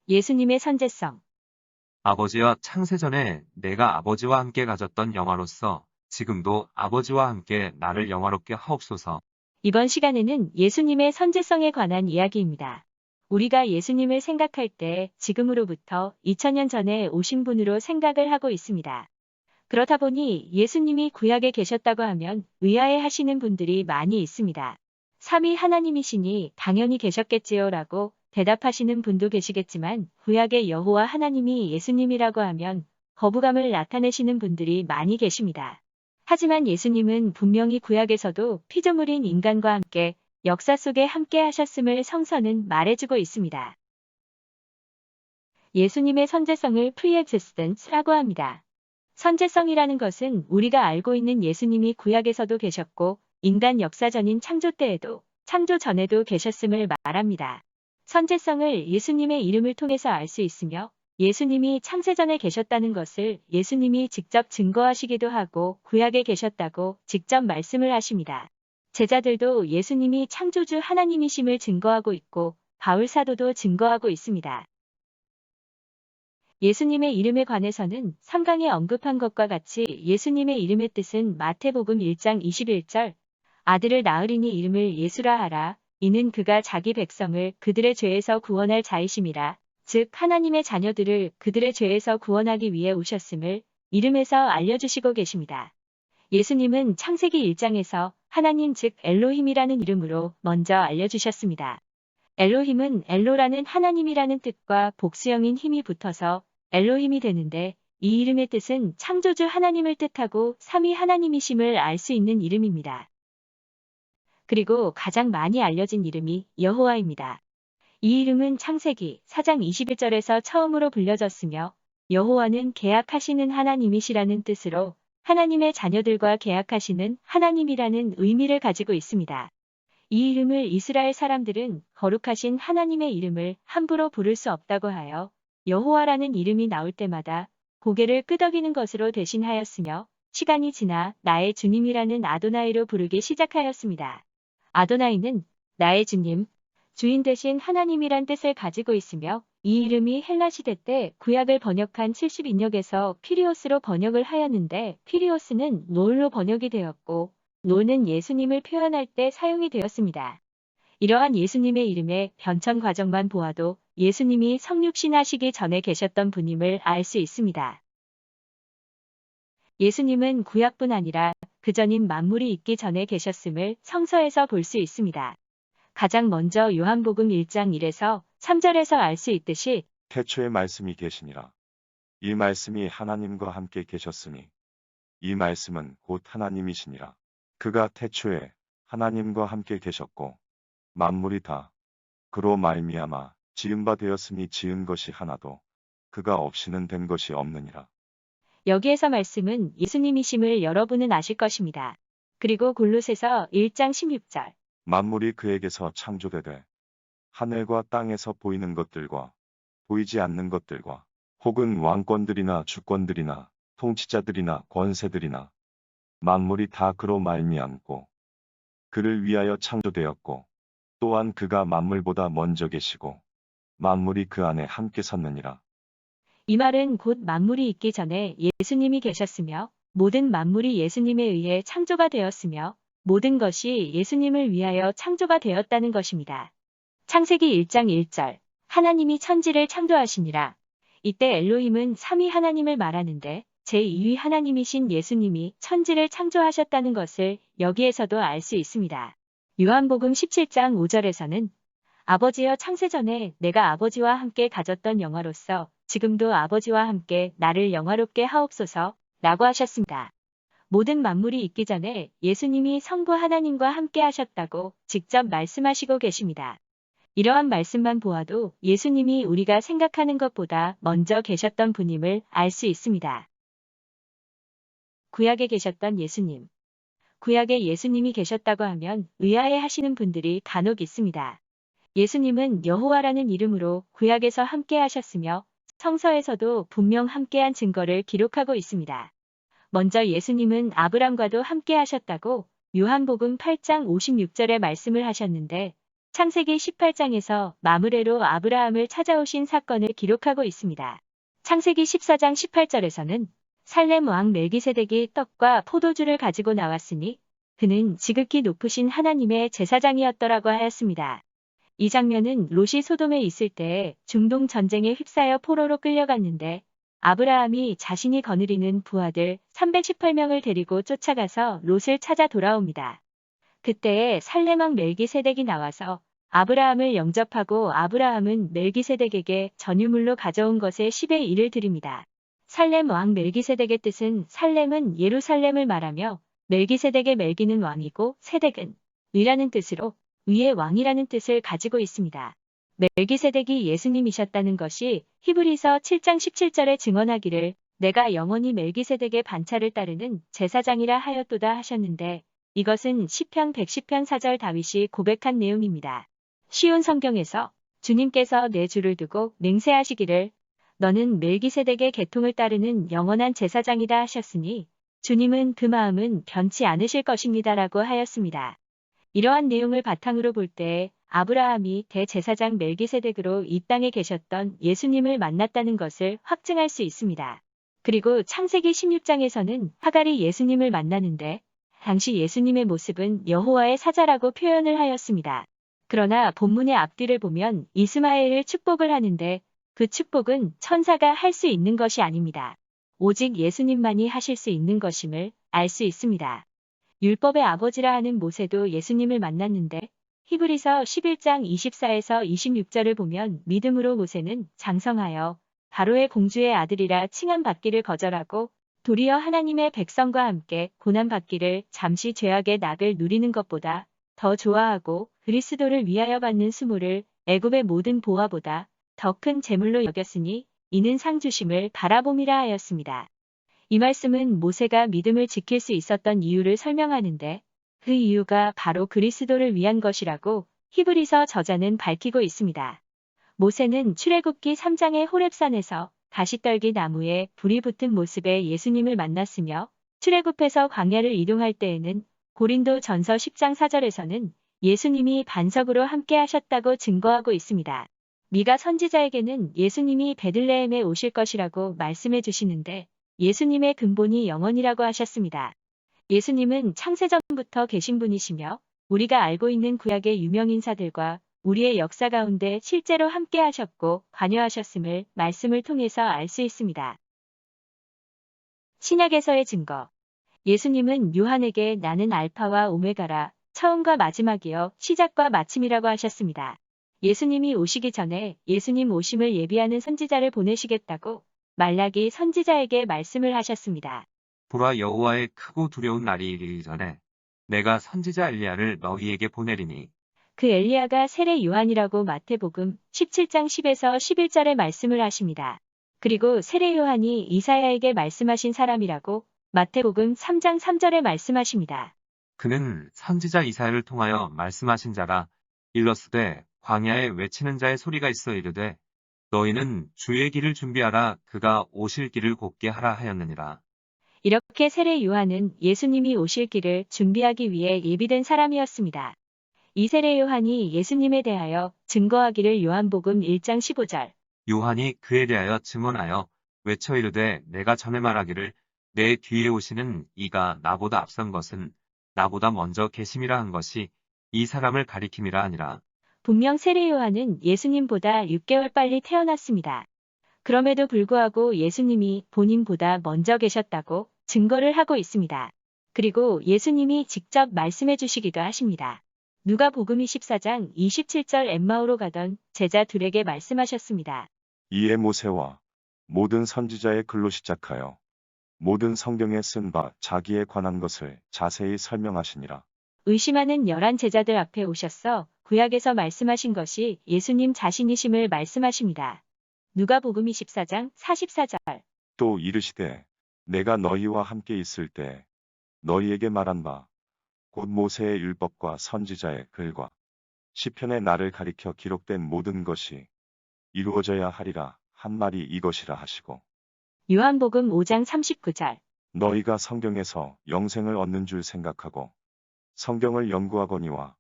예수님의 선제성. 아버지와 창세전에 내가 아버지와 함께 가졌던 영화로서 지금도 아버지와 함께 나를 영화롭게 하옵소서. 이번 시간에는 예수님의 선제성에 관한 이야기입니다. 우리가 예수님을 생각할 때 지금으로부터 2000년 전에 오신 분으로 생각을 하고 있습니다. 그렇다 보니 예수님이 구약에 계셨다고 하면 의아해 하시는 분들이 많이 있습니다. 삼위 하나님이시니 당연히 계셨겠지요 라고 대답하시는 분도 계시겠지만 구약의 여호와 하나님이 예수님이라고 하면 거부감을 나타내시는 분들이 많이 계십니다. 하지만 예수님은 분명히 구약에서도 피조물인 인간과 함께 역사 속에 함께 하셨음을 성서는 말해주고 있습니다. 예수님의 선제성을 프리엑지스턴스라고 합니다. 선제성이라는 것은 우리가 알고 있는 예수님이 구약에서도 계셨고 인간 역사 전인 창조 때에도 창조 전에도 계셨음을 말합니다. 선제성을 예수님의 이름을 통해서 알 수 있으며 예수님이 창세전에 계셨다는 것을 예수님이 직접 증거하시기도 하고 구약에 계셨다고 직접 말씀을 하십니다. 제자들도 예수님이 창조주 하나님이심을 증거하고 있고 바울 사도도 증거하고 있습니다. 예수님의 이름에 관해서는 3강에 언급한 것과 같이 예수님의 이름의 뜻은 마태복음 1장 21절 아들을 낳으리니 이름을 예수라 하라. 이는 그가 자기 백성을 그들의 죄에서 구원할 자이심이라. 즉 하나님의 자녀들을 그들의 죄에서 구원하기 위해 오셨음을 이름에서 알려주시고 계십니다. 예수님은 창세기 1장에서 하나님 즉 엘로힘이라는 이름으로 먼저 알려주셨습니다. 엘로힘은 엘로라는 하나님이라는 뜻과 복수형인 힘이 붙어서 엘로힘이 되는데 이 이름의 뜻은 창조주 하나님을 뜻하고 삼위 하나님이심을 알 수 있는 이름입니다. 그리고 가장 많이 알려진 이름이 여호와입니다. 이 이름은 창세기 4장 21절에서 처음으로 불려졌으며 여호와는 계약하시는 하나님이시라는 뜻으로 하나님의 자녀들과 계약하시는 하나님이라는 의미를 가지고 있습니다. 이 이름을 이스라엘 사람들은 거룩하신 하나님의 이름을 함부로 부를 수 없다고 하여 여호와라는 이름이 나올 때마다 고개를 끄덕이는 것으로 대신하였으며 시간이 지나 나의 주님이라는 아도나이로 부르기 시작하였습니다. 아도나이는 나의 주님, 주인 대신 하나님이란 뜻을 가지고 있으며 이 이름이 헬라 시대 때 구약을 번역한 70인역에서 피리오스로 번역을 하였는데 피리오스는 노을로 번역이 되었고 노는 예수님을 표현할 때 사용이 되었습니다. 이러한 예수님의 이름의 변천 과정만 보아도 예수님이 성육신하시기 전에 계셨던 분임을 알 수 있습니다. 예수님은 구약뿐 아니라 그전인 만물이 있기 전에 계셨음을 성서에서 볼 수 있습니다. 가장 먼저 요한복음 1장 1에서 3절에서 알 수 있듯이 태초에 말씀이 계시니라. 이 말씀이 하나님과 함께 계셨으니 이 말씀은 곧 하나님이시니라. 그가 태초에 하나님과 함께 계셨고 만물이 다 그로 말미암아 지은 바 되었으니 지은 것이 하나도 그가 없이는 된 것이 없느니라. 여기에서 말씀은 예수님이심을 여러분은 아실 것입니다. 그리고 골로새서 1장 16절 만물이 그에게서 창조되되 하늘과 땅에서 보이는 것들과 보이지 않는 것들과 혹은 왕권들이나 주권들이나 통치자들이나 권세들이나 만물이 다 그로 말미암고 그를 위하여 창조되었고 또한 그가 만물보다 먼저 계시고 만물이 그 안에 함께 섰느니라. 이 말은 곧 만물이 있기 전에 예수님이 계셨으며 모든 만물이 예수님에 의해 창조가 되었으며 모든 것이 예수님을 위하여 창조가 되었다는 것입니다. 창세기 1장 1절 하나님이 천지를 창조하시니라. 이때 엘로힘은 삼위 하나님을 말하는데 제2위 하나님이신 예수님이 천지를 창조하셨다는 것을 여기에서도 알 수 있습니다. 요한복음 17장 5절에서는 아버지여 창세전에 내가 아버지와 함께 가졌던 영화로서 지금도 아버지와 함께 나를 영화롭게 하옵소서 라고 하셨습니다. 모든 만물이 있기 전에 예수님이 성부 하나님과 함께 하셨다고 직접 말씀하시고 계십니다. 이러한 말씀만 보아도 예수님이 우리가 생각하는 것보다 먼저 계셨던 분임을 알 수 있습니다. 구약에 계셨던 예수님. 구약에 예수님이 계셨다고 하면 의아해 하시는 분들이 간혹 있습니다. 예수님은 여호와라는 이름으로 구약에서 함께 하셨으며 성서에서도 분명 함께한 증거를 기록하고 있습니다. 먼저 예수님은 아브람과도 함께 하셨다고 요한복음 8장 56절에 말씀을 하셨는데 창세기 18장에서 마므레로 아브라함을 찾아오신 사건을 기록하고 있습니다. 창세기 14장 18절에서는 살렘 왕 멜기세덱이 떡과 포도주를 가지고 나왔으니 그는 지극히 높으신 하나님의 제사장이었더라고 하였습니다. 이 장면은 롯이 소돔에 있을 때에 중동 전쟁에 휩싸여 포로로 끌려갔는데 아브라함이 자신이 거느리는 부하들 318명을 데리고 쫓아가서 롯을 찾아 돌아옵니다. 그때에 살렘 왕 멜기세덱이 나와서 아브라함을 영접하고 아브라함은 멜기세덱에게 전유물로 가져온 것의 10의 1을 드립니다. 살렘 왕 멜기세덱의 뜻은 살렘은 예루살렘을 말하며 멜기세덱의 멜기는 왕이고 세덱은 위라는 뜻으로 위의 왕이라는 뜻을 가지고 있습니다. 멜기세덱이 예수님이셨다는 것이 히브리서 7장 17절에 증언하기를 내가 영원히 멜기세덱의 반차를 따르는 제사장이라 하였도다 하셨는데 이것은 시편 110편 4절 다윗이 고백한 내용입니다. 쉬운 성경에서 주님께서 내 주를 두고 맹세하시기를 너는 멜기세덱의 계통을 따르는 영원한 제사장이다 하셨으니 주님은 그 마음은 변치 않으실 것입니다라고 하였습니다. 이러한 내용을 바탕으로 볼 때 아브라함이 대제사장 멜기세덱으로 이 땅에 계셨던 예수님을 만났다는 것을 확증할 수 있습니다. 그리고 창세기 16장에서는 하갈이 예수님을 만나는데 당시 예수님의 모습은 여호와의 사자라고 표현을 하였습니다. 그러나 본문의 앞뒤를 보면 이스마엘을 축복을 하는데 그 축복은 천사가 할 수 있는 것이 아닙니다. 오직 예수님만이 하실 수 있는 것임을 알 수 있습니다. 율법의 아버지라 하는 모세도 예수님을 만났는데 히브리서 11장 24에서 26절을 보면 믿음으로 모세는 장성하여 바로의 공주의 아들이라 칭함받기를 거절하고 도리어 하나님의 백성과 함께 고난받기를 잠시 죄악의 낙을 누리는 것보다 더 좋아하고 그리스도를 위하여 받는 수모를 애굽의 모든 보화보다 더 큰 재물로 여겼으니 이는 상 주심을 바라봄이라 하였습니다. 이 말씀은 모세가 믿음을 지킬 수 있었던 이유를 설명하는데 그 이유가 바로 그리스도를 위한 것이라고 히브리서 저자는 밝히고 있습니다. 모세는 출애굽기 3장의 호렙산에서 가시떨기 나무에 불이 붙은 모습의 예수님을 만났으며 출애굽해서 광야를 이동할 때에는 고린도 전서 10장 4절에서는 예수님이 반석으로 함께 하셨다고 증거하고 있습니다. 미가 선지자에게는 예수님이 베들레헴에 오실 것이라고 말씀해 주시는데 예수님의 근본이 영원이라고 하셨습니다. 예수님은 창세전부터 계신 분이시며 우리가 알고 있는 구약의 유명인사들과 우리의 역사 가운데 실제로 함께 하셨고 관여하셨음을 말씀을 통해서 알 수 있습니다. 신약에서의 증거. 예수님은 요한에게 나는 알파와 오메가라, 처음과 마지막이요 시작과 마침이라고 하셨습니다. 예수님이 오시기 전에 예수님 오심을 예비하는 선지자를 보내시겠다고 말라기 선지자에게 말씀을 하셨습니다. 보라 여호와의 크고 두려운 날이 이르기 전에 내가 선지자 엘리야를 너희에게 보내리니 그 엘리야가 세례 요한이라고 마태복음 17장 10에서 11절에 말씀을 하십니다. 그리고 세례 요한이 이사야에게 말씀하신 사람이라고 마태복음 3장 3절에 말씀하십니다. 그는 선지자 이사야를 통하여 말씀하신 자라. 일러스되 광야에 외치는 자의 소리가 있어 이르되 너희는 주의 길을 준비하라. 그가 오실 길을 곧게 하라 하였느니라. 이렇게 세례 요한은 예수님이 오실 길을 준비하기 위해 예비된 사람이었습니다. 이 세례 요한이 예수님에 대하여 증거하기를 요한복음 1장 15절. 요한이 그에 대하여 증언하여 외쳐 이르되 내가 전에 말하기를 내 뒤에 오시는 이가 나보다 앞선 것은 나보다 먼저 계심이라 한 것이 이 사람을 가리킴이라 하니라. 분명 세례 요한은 예수님보다 6개월 빨리 태어났습니다. 그럼에도 불구하고 예수님이 본인보다 먼저 계셨다고 증거를 하고 있습니다. 그리고 예수님이 직접 말씀해 주시기도 하십니다. 누가복음 24장 27절 엠마오로 가던 제자 둘에게 말씀하셨습니다. 이에 모세와 모든 선지자의 글로 시작하여 모든 성경에 쓴 바 자기에 관한 것을 자세히 설명하시니라. 의심하는 11 제자들 앞에 오셔서 구약에서 말씀하신 것이 예수님 자신이심을 말씀하십니다. 누가복음 24장 44절. 또 이르시되 내가 너희와 함께 있을 때 너희에게 말한 바 곧 모세의 율법과 선지자의 글과 시편의 나를 가리켜 기록된 모든 것이 이루어져야 하리라 한 말이 이것이라 하시고 요한복음 5장 39절. 너희가 성경에서 영생을 얻는 줄 생각하고 성경을 연구하거니와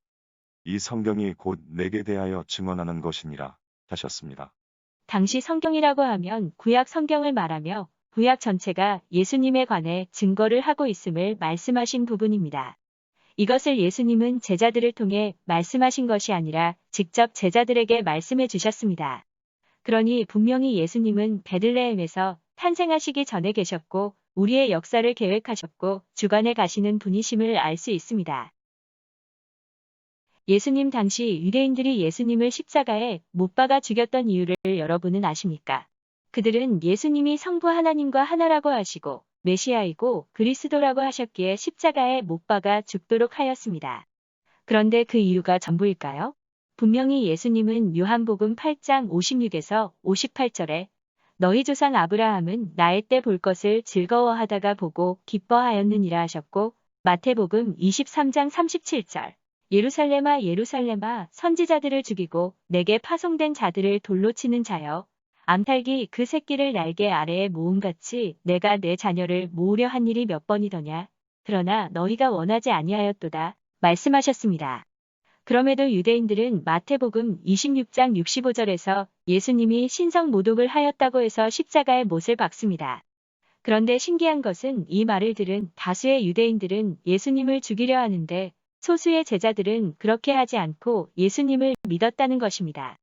이 성경이 곧 내게 대하여 증언하는 것이니라 하셨습니다. 당시 성경이라고 하면 구약 성경을 말하며 구약 전체가 예수님에 관해 증거를 하고 있음을 말씀하신 부분입니다. 이것을 예수님은 제자들을 통해 말씀하신 것이 아니라 직접 제자들에게 말씀해 주셨습니다. 그러니 분명히 예수님은 베들레헴에서 탄생하시기 전에 계셨고 우리의 역사를 계획하셨고 주관해 가시는 분이심을 알 수 있습니다. 예수님 당시 유대인들이 예수님을 십자가에 못 박아 죽였던 이유를 여러분은 아십니까? 그들은 예수님이 성부 하나님과 하나라고 하시고 메시아이고 그리스도라고 하셨기에 십자가에 못 박아 죽도록 하였습니다. 그런데 그 이유가 전부일까요? 분명히 예수님은 요한복음 8장 56에서 58절에 너희 조상 아브라함은 나의 때 볼 것을 즐거워하다가 보고 기뻐하였느니라 하셨고 마태복음 23장 37절 예루살렘아 예루살렘아 선지자들을 죽이고 내게 파송된 자들을 돌로 치는 자여 암탉이 그 새끼를 날개 아래에 모음같이 내가 내 자녀를 모으려 한 일이 몇 번이더냐. 그러나 너희가 원하지 아니하였도다 말씀하셨습니다. 그럼에도 유대인들은 마태복음 26장 65절에서 예수님이 신성 모독을 하였다고 해서 십자가에 못을 박습니다. 그런데 신기한 것은 이 말을 들은 다수의 유대인들은 예수님을 죽이려 하는데 소수의 제자들은 그렇게 하지 않고 예수님을 믿었다는 것입니다.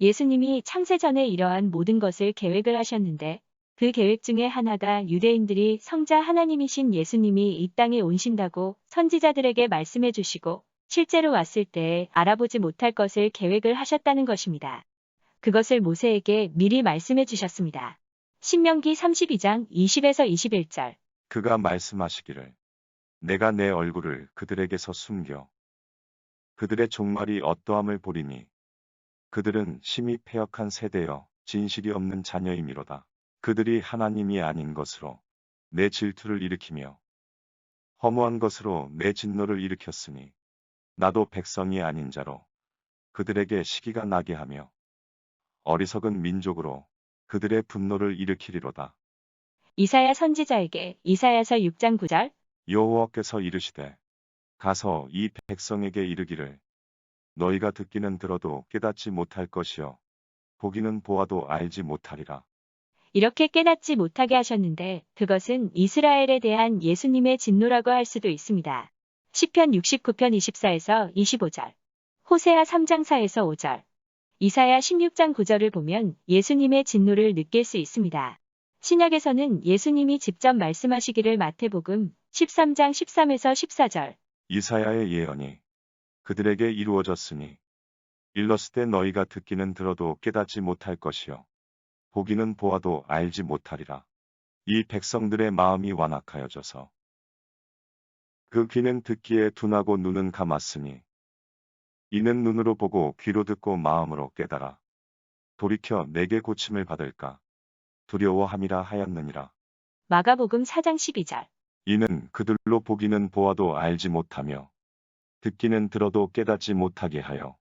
예수님이 창세전에 이러한 모든 것을 계획을 하셨는데 그 계획 중에 하나가 유대인들이 성자 하나님이신 예수님이 이 땅에 오신다고 선지자들에게 말씀해 주시고 실제로 왔을 때 알아보지 못할 것을 계획을 하셨다는 것입니다. 그것을 모세에게 미리 말씀해 주셨습니다. 신명기 32장 20에서 21절 그가 말씀하시기를 내가 내 얼굴을 그들에게서 숨겨 그들의 종말이 어떠함을 보리니 그들은 심히 패역한 세대여 진실이 없는 자녀이미로다. 그들이 하나님이 아닌 것으로 내 질투를 일으키며 허무한 것으로 내 진노를 일으켰으니 나도 백성이 아닌 자로 그들에게 시기가 나게 하며 어리석은 민족으로 그들의 분노를 일으키리로다. 이사야 선지자에게 이사야서 6장 9절 여호와께서 이르시되 가서 이 백성에게 이르기를 너희가 듣기는 들어도 깨닫지 못할 것이요 보기는 보아도 알지 못하리라. 이렇게 깨닫지 못하게 하셨는데 그것은 이스라엘에 대한 예수님의 진노라고 할 수도 있습니다. 시편 69편 24에서 25절 호세아 3장 4에서 5절 이사야 16장 9절을 보면 예수님의 진노를 느낄 수 있습니다. 신약에서는 예수님이 직접 말씀하시기를 마태복음 13장 13에서 14절 이사야의 예언이 그들에게 이루어졌으니 일렀을 때 너희가 듣기는 들어도 깨닫지 못할 것이요 보기는 보아도 알지 못하리라. 이 백성들의 마음이 완악하여져서 그 귀는 듣기에 둔하고 눈은 감았으니 이는 눈으로 보고 귀로 듣고 마음으로 깨달아 돌이켜 내게 고침을 받을까 두려워함이라 하였느니라. 마가복음 4장 12절 이는 그들로 보기는 보아도 알지 못하며 듣기는 들어도 깨닫지 못하게 하여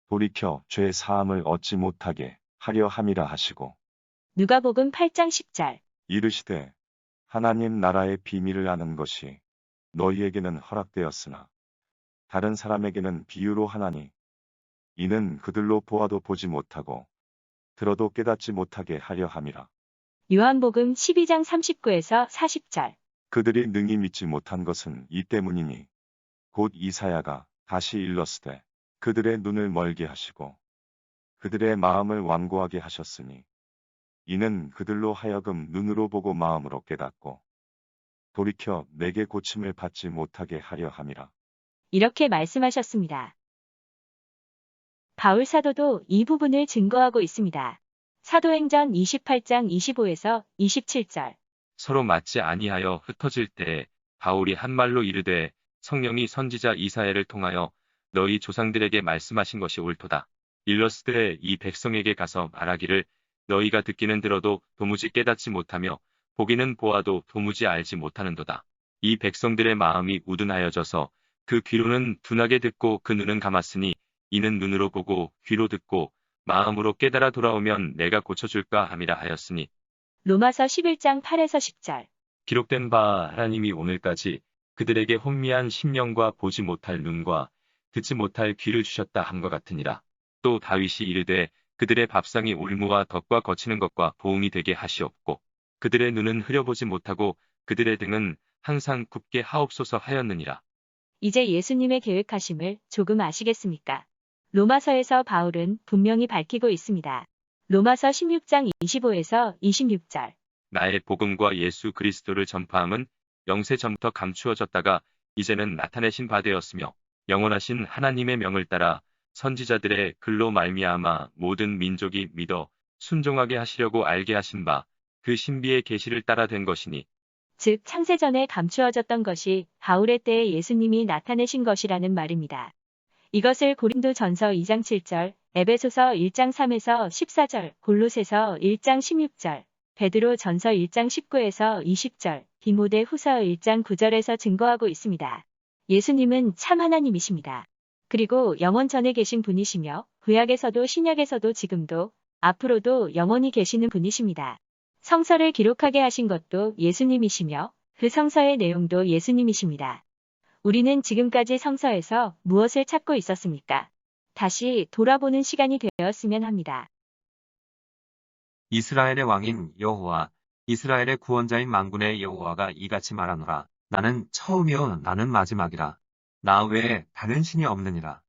돌이켜 죄 사함을 얻지 못하게 하려 함이라 하시고 누가복음 8장 10절 이르시되 하나님 나라의 비밀을 아는 것이 너희에게는 허락되었으나 다른 사람에게는 비유로 하나니 이는 그들로 보아도 보지 못하고 들어도 깨닫지 못하게 하려 함이라. 요한복음 12장 39에서 40절 그들이 능히 믿지 못한 것은 이 때문이니 곧 이사야가 다시 일렀으되 그들의 눈을 멀게 하시고 그들의 마음을 완고하게 하셨으니 이는 그들로 하여금 눈으로 보고 마음으로 깨닫고 돌이켜 내게 고침을 받지 못하게 하려 함이라. 이렇게 말씀하셨습니다. 바울 사도도 이 부분을 증거하고 있습니다. 사도행전 28장 25에서 27절 서로 맞지 아니하여 흩어질 때에 바울이 한 말로 이르되 성령이 선지자 이사야를 통하여 너희 조상들에게 말씀하신 것이 옳도다. 일렀으되 이 백성에게 가서 말하기를 너희가 듣기는 들어도 도무지 깨닫지 못하며 보기는 보아도 도무지 알지 못하는도다. 이 백성들의 마음이 우둔하여져서 그 귀로는 둔하게 듣고 그 눈은 감았으니 이는 눈으로 보고 귀로 듣고 마음으로 깨달아 돌아오면 내가 고쳐줄까 함이라 하였으니 로마서 11장 8에서 10절 기록된 바 하나님이 오늘까지 그들에게 혼미한 심령과 보지 못할 눈과 듣지 못할 귀를 주셨다 함과 같으니라. 또 다윗이 이르되 그들의 밥상이 올무와 덕과 거치는 것과 보응이 되게 하시옵고 그들의 눈은 흐려보지 못하고 그들의 등은 항상 굽게 하옵소서 하였느니라. 이제 예수님의 계획하심을 조금 아시겠습니까? 로마서에서 바울은 분명히 밝히고 있습니다. 로마서 16장 25에서 26절. 나의 복음과 예수 그리스도를 전파함은 영세 전부터 감추어졌다가 이제는 나타내신 바 되었으며 영원하신 하나님의 명을 따라 선지자들의 글로 말미암아 모든 민족이 믿어 순종하게 하시려고 알게 하신 바 그 신비의 계시를 따라 된 것이니 즉 창세전에 감추어졌던 것이 바울의 때에 예수님이 나타내신 것이라는 말입니다. 이것을 고린도전서 2장 7절, 에베소서 1장 3에서 14절, 골로새서 1장 16절, 베드로전서 1장 19에서 20절, 디모데후서 1장 9절에서 증거하고 있습니다. 예수님은 참 하나님이십니다. 그리고 영원 전에 계신 분이시며 구약에서도 신약에서도 지금도 앞으로도 영원히 계시는 분이십니다. 성서를 기록하게 하신 것도 예수님이시며 그 성서의 내용도 예수님이십니다. 우리는 지금까지 성서에서 무엇을 찾고 있었습니까? 다시 돌아보는 시간이 되었으면 합니다. 이스라엘의 왕인 여호와, 이스라엘의 구원자인 만군의 여호와가 이같이 말하노라. 나는 처음이요 나는 마지막이라. 나 외에 다른 신이 없느니라.